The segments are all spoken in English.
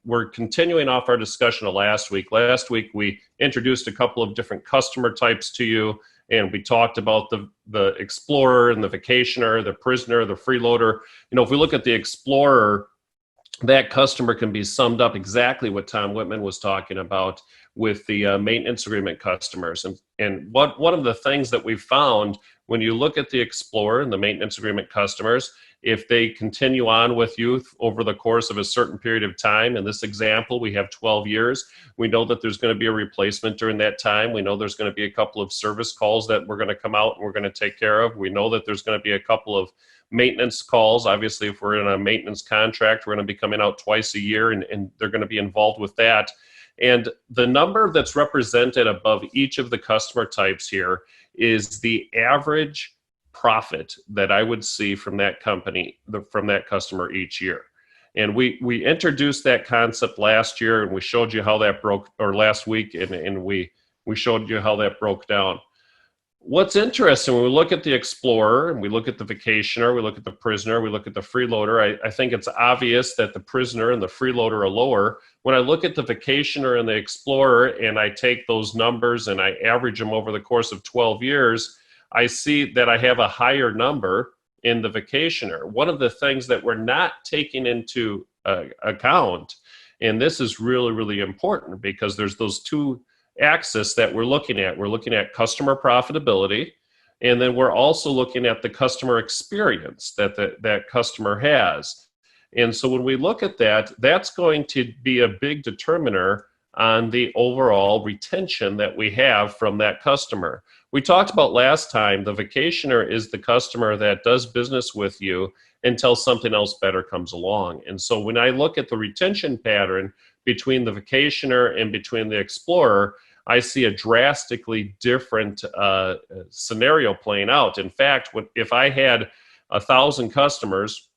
we're continuing off our discussion of last week. Last week, we introduced a couple of different customer types to you, and we talked about the explorer and the vacationer, the prisoner, the freeloader. If we look at the explorer, that customer can be summed up exactly what Tom Whitman was talking about with the maintenance agreement customers. And one of the things that we've found when you look at the explorer and the maintenance agreement customers, if they continue on with you over the course of a certain period of time, in this example, we have 12 years, we know that there's going to be a replacement during that time. We know there's going to be a couple of service calls that we're going to come out and we're going to take care of. We know that there's going to be a couple of maintenance calls. Obviously, if we're in a maintenance contract, we're going to be coming out twice a year, and they're going to be involved with that. And the number that's represented above each of the customer types here is the average profit that I would see from that company, from that customer each year. And we introduced that concept last year, and we showed you how that broke, or last week, and we showed you how that broke down. What's interesting, when we look at the explorer, and we look at the vacationer, we look at the prisoner, we look at the freeloader, I think it's obvious that the prisoner and the freeloader are lower. When I look at the vacationer and the explorer, and I take those numbers and I average them over the course of 12 years, I see that I have a higher number in the vacationer. One of the things that we're not taking into account, and this is really, really important, because there's those two axis that we're looking at. We're looking at customer profitability, and then we're also looking at the customer experience that customer has. And so when we look at that, that's going to be a big determiner on the overall retention that we have from that customer. We talked about last time, the vacationer is the customer that does business with you until something else better comes along. And so when I look at the retention pattern between the vacationer and between the explorer, I see a drastically different scenario playing out. In fact, if I had 1,000 customers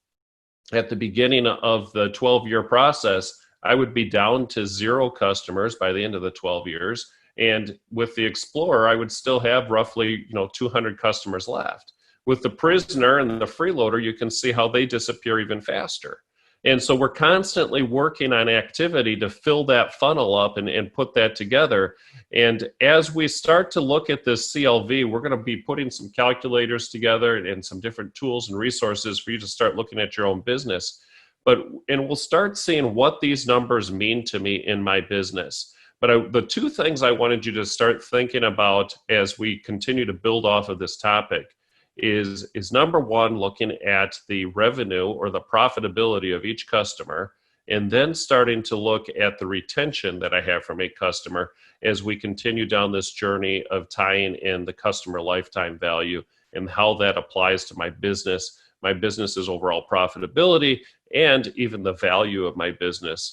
at the beginning of the 12-year process, I would be down to 0 customers by the end of the 12 years. And with the explorer, I would still have roughly 200 customers left. With the prisoner and the freeloader, you can see how they disappear even faster. And so we're constantly working on activity to fill that funnel up and put that together. And as we start to look at this CLV, we're going to be putting some calculators together and some different tools and resources for you to start looking at your own business. And we'll start seeing what these numbers mean to me in my business. But the two things I wanted you to start thinking about as we continue to build off of this topic is number one, looking at the revenue or the profitability of each customer, and then starting to look at the retention that I have from a customer as we continue down this journey of tying in the customer lifetime value and how that applies to my business's overall profitability, and even the value of my business